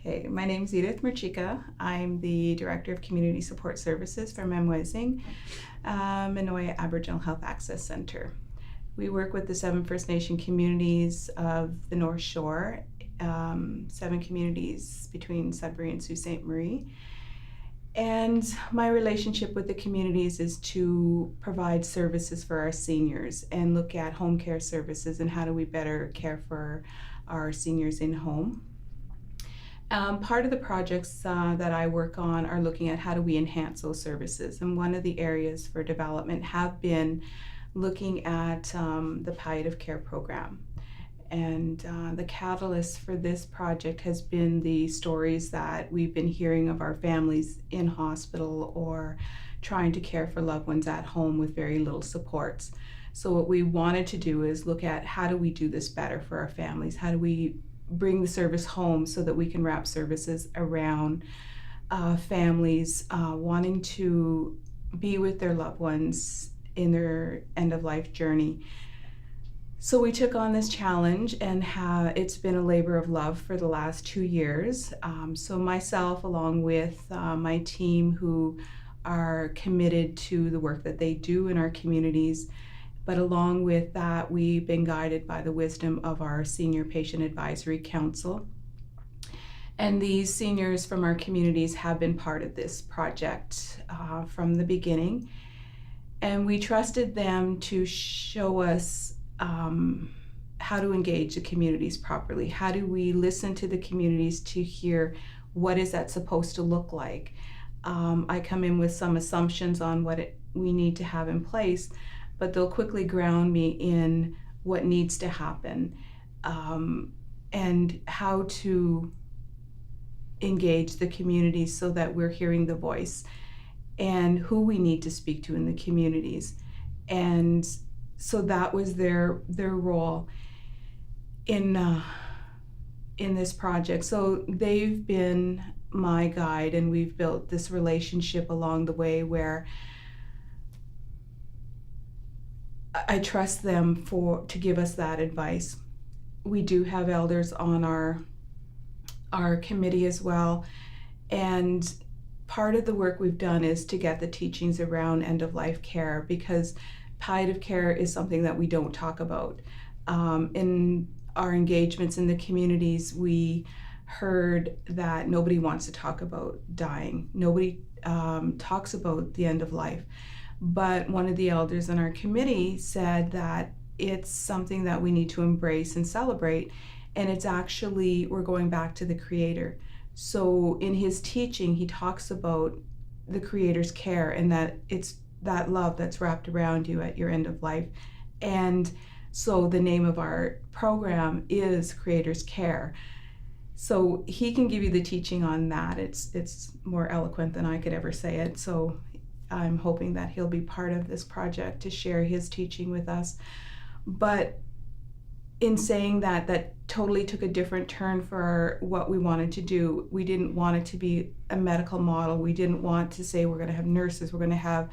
Okay, my name is Edith Merchika. I'm the Director of Community Support Services for Memwesing, Minoia Aboriginal Health Access Center. We work with the 7 First Nation communities of the North Shore, 7 communities between Sudbury and Sault Ste. Marie. And my relationship with the communities is to provide services for our seniors and look at home care services and how do we better care for our seniors in home. Part of the projects that I work on are looking at how do we enhance those services, and one of the areas for development have been looking at the palliative care program. And the catalyst for this project has been the stories that we've been hearing of our families in hospital or trying to care for loved ones at home with very little supports. So what we wanted to do is look at how do we do this better for our families? How do we bring the service home so that we can wrap services around families wanting to be with their loved ones in their end-of-life journey. So we took on this challenge, and it's been a labor of love for the last 2 years. So myself, along with my team who are committed to the work that they do in our communities, but along with that, we've been guided by the wisdom of our Senior Patient Advisory Council. And these seniors from our communities have been part of this project from the beginning. And we trusted them to show us how to engage the communities properly. How do we listen to the communities to hear what is that supposed to look like? I come in with some assumptions on what we need to have in place, but they'll quickly ground me in what needs to happen and how to engage the communities so that we're hearing the voice and who we need to speak to in the communities. And so that was their role in this project. So they've been my guide, and we've built this relationship along the way where I trust them to give us that advice. We do have elders on our committee as well, and part of the work we've done is to get the teachings around end-of-life care, because palliative care is something that we don't talk about. In our engagements in the communities, we heard that nobody wants to talk about dying. Nobody talks about the end of life. But one of the elders in our committee said that it's something that we need to embrace and celebrate, and it's actually, we're going back to the Creator. So in his teaching, he talks about the Creator's care, and that it's that love that's wrapped around you at your end of life. And so the name of our program is Creator's Care. So he can give you the teaching on that. It's more eloquent than I could ever say it. So I'm hoping that he'll be part of this project to share his teaching with us. But in saying that, that totally took a different turn for what we wanted to do. We didn't want it to be a medical model. We didn't want to say we're going to have nurses, we're going to have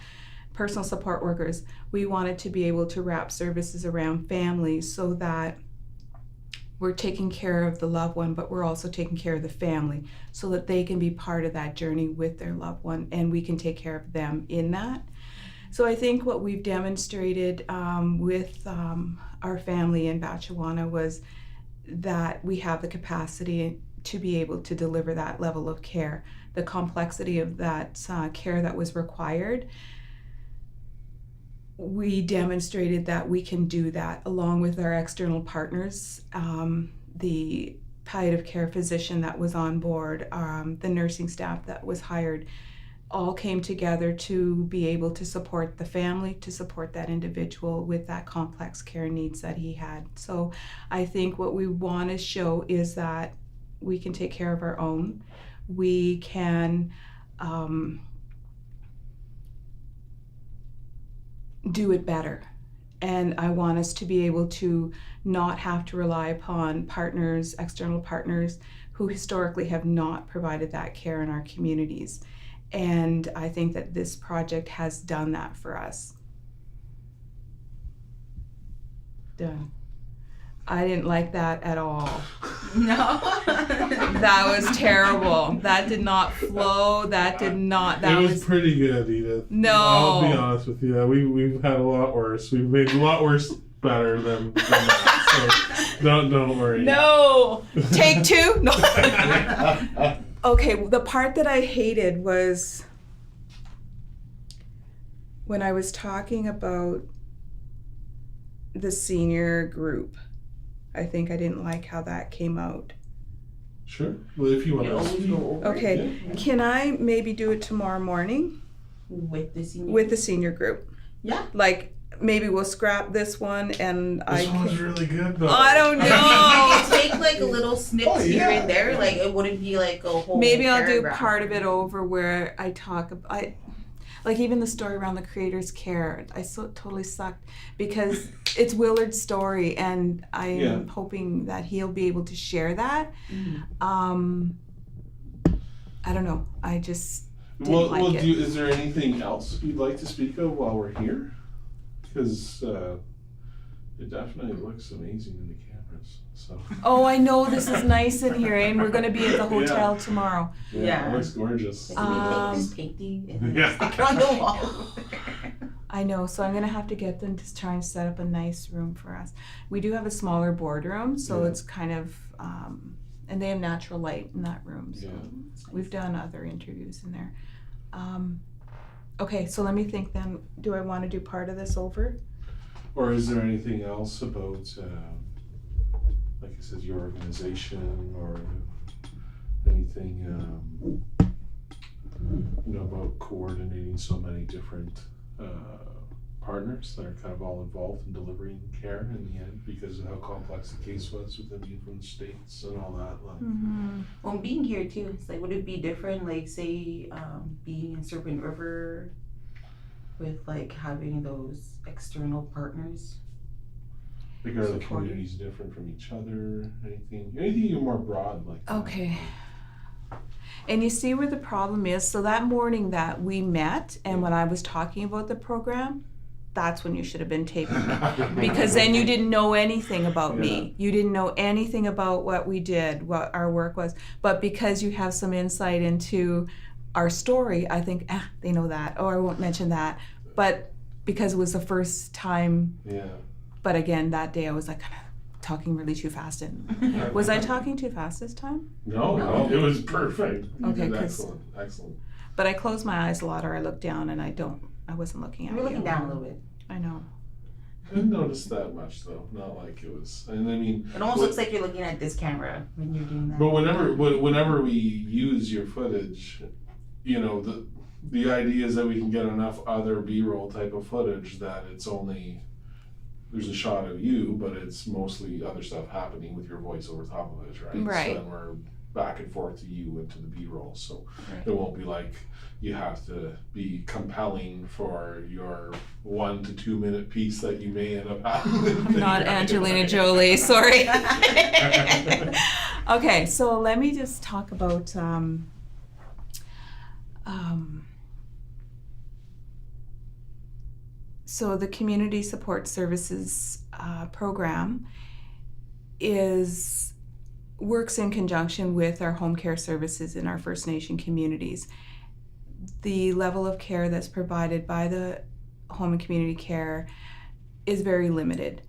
personal support workers. We wanted to be able to wrap services around families so that we're taking care of the loved one, but we're also taking care of the family so that they can be part of that journey with their loved one, and we can take care of them in that. So I think what we've demonstrated with our family in Batchewana was that we have the capacity to be able to deliver that level of care. The complexity of that care that was required, we demonstrated that we can do that along with our external partners, the palliative care physician that was on board, the nursing staff that was hired, all came together to be able to support the family, to support that individual with that complex care needs that he had. So I think what we want to show is that we can take care of our own. We can do it better. And I want us to be able to not have to rely upon partners, external partners, who historically have not provided that care in our communities. And I think that this project has done that for us. Done. I didn't like that at all. No. That was terrible. That did not flow. That was pretty good, Edith. No. I'll be honest with you. We've had a lot worse. We've made a lot worse better than that. So don't worry. No. Take two? No. Okay, the part that I hated was when I was talking about the senior group. I think I didn't like how that came out. Sure. Well, if you want to. Okay. Yeah. Can I maybe do it tomorrow morning? With the senior? With the senior group. Yeah. Like, maybe we'll scrap this one and This one's really good, though. I don't know. I can take like a little snippet yeah. here and there. Like, it wouldn't be like a whole Maybe I'll do paragraph. part of it over where I talk about, like even the story around the creator's care. I totally sucked because it's Willard's story, and I'm hoping that he'll be able to share that. Mm-hmm. I don't know. I just didn't like it. Is there anything else you'd like to speak of while we're here? Because it definitely looks amazing in the cameras. So. Oh, I know this is nice in here, and we're going to be at the hotel tomorrow. Yeah. It looks gorgeous. Like, can we take this painting and Yeah. stick it on the wall? I know, so I'm going to have to get them to try and set up a nice room for us. We do have a smaller boardroom, so it's kind of, and they have natural light in that room. So we've done other interviews in there. Okay, so let me think then. Do I want to do part of this over? Or is there anything else about, like I said, your organization or anything, about coordinating so many different partners that are kind of all involved in delivering care in the end because of how complex the case was with them being from the States and all that. Like. Mm-hmm. Well, being here too, it's like, would it be different, like say, being in Serpent River with like having those external partners? Like, are the communities different from each other? Anything more broad like that? Okay. And you see where the problem is? So that morning that we met and when I was talking about the program, that's when you should have been taping me. Because then you didn't know anything about me. You didn't know anything about what we did, what our work was. But because you have some insight into our story, I think, they know that. Oh, I won't mention that. But because it was the first time. Yeah. But again, that day I was like kind of talking really too fast. And was I talking too fast this time? No, it was perfect. You did excellent. But I closed my eyes a lot, or I looked down, and I wasn't looking at you. You're looking down a little bit. I know. I didn't notice that much though. Not like it was. And I mean, it almost looks like you're looking at this camera when you're doing that. But whenever we use your footage, the idea is that we can get enough other B-roll type of footage that it's only. There's a shot of you, but it's mostly other stuff happening with your voice over top of it, right? Right. So then we're back and forth to you and to the B-roll. So it won't be like you have to be compelling for your 1 to 2 minute piece that you may end up having. I'm not Angelina Jolie, sorry. Okay, so let me just talk about so the Community Support Services program works in conjunction with our home care services in our First Nation communities. The level of care that's provided by the home and community care is very limited.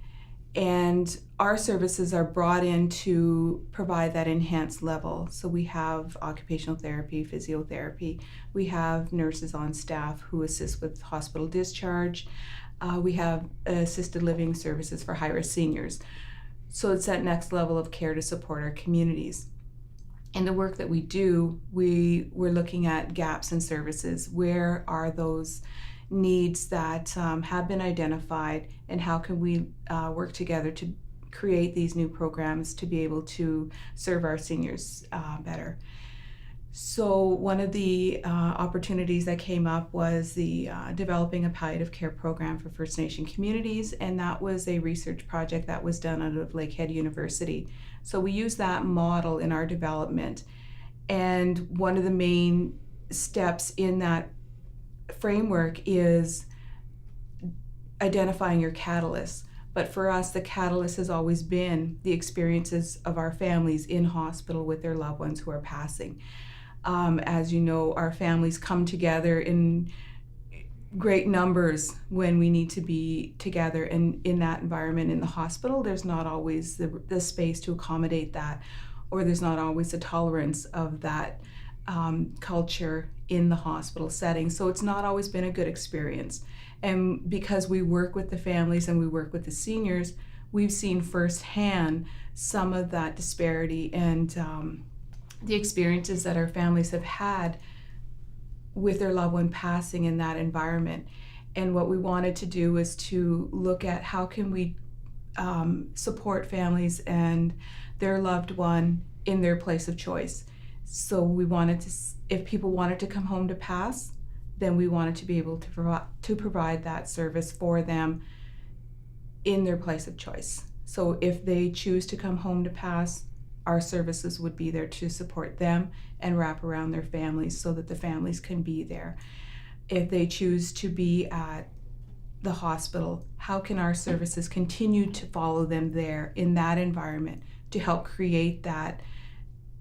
And our services are brought in to provide that enhanced level. So we have occupational therapy, physiotherapy. We have nurses on staff who assist with hospital discharge. We have assisted living services for high-risk seniors. So it's that next level of care to support our communities. And the work that we do, we're looking at gaps in services. Where are those needs that have been identified, and how can we work together to create these new programs to be able to serve our seniors better? So one of the opportunities that came up was the developing a palliative care program for First Nation communities, and that was a research project that was done out of Lakehead University. So we use that model in our development, and one of the main steps in that framework is identifying your catalysts. But for us, the catalyst has always been the experiences of our families in hospital with their loved ones who are passing. As you know, our families come together in great numbers when we need to be together, and in that environment in the hospital, there's not always the space to accommodate that, or there's not always the tolerance of that culture in the hospital setting. So it's not always been a good experience. And because we work with the families and we work with the seniors, we've seen firsthand some of that disparity and the experiences that our families have had with their loved one passing in that environment. And what we wanted to do was to look at how can we support families and their loved one in their place of choice. So we wanted to, if people wanted to come home to pass, then we wanted to be able to provide that service for them in their place of choice. So if they choose to come home to pass, our services would be there to support them and wrap around their families so that the families can be there. If they choose to be at the hospital, how can our services continue to follow them there in that environment to help create that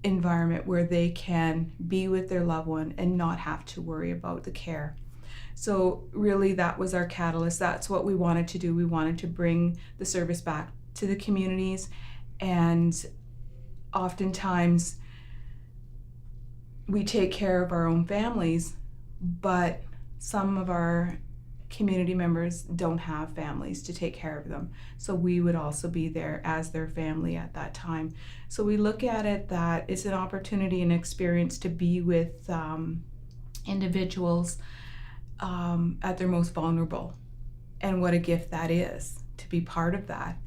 environment where they can be with their loved one and not have to worry about the care. So really that was our catalyst. That's what we wanted to do. We wanted to bring the service back to the communities, and oftentimes we take care of our own families, but some of our community members don't have families to take care of them. So we would also be there as their family at that time. So we look at it that it's an opportunity and experience to be with individuals at their most vulnerable. And what a gift that is to be part of that.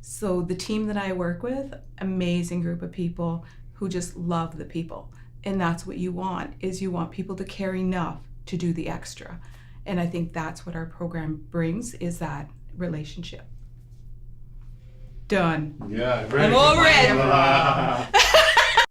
So the team that I work with, amazing group of people who just love the people. And that's what you want, is you want people to care enough to do the extra. And I think that's what our program brings, is that relationship. Done. Yeah, I'm all red.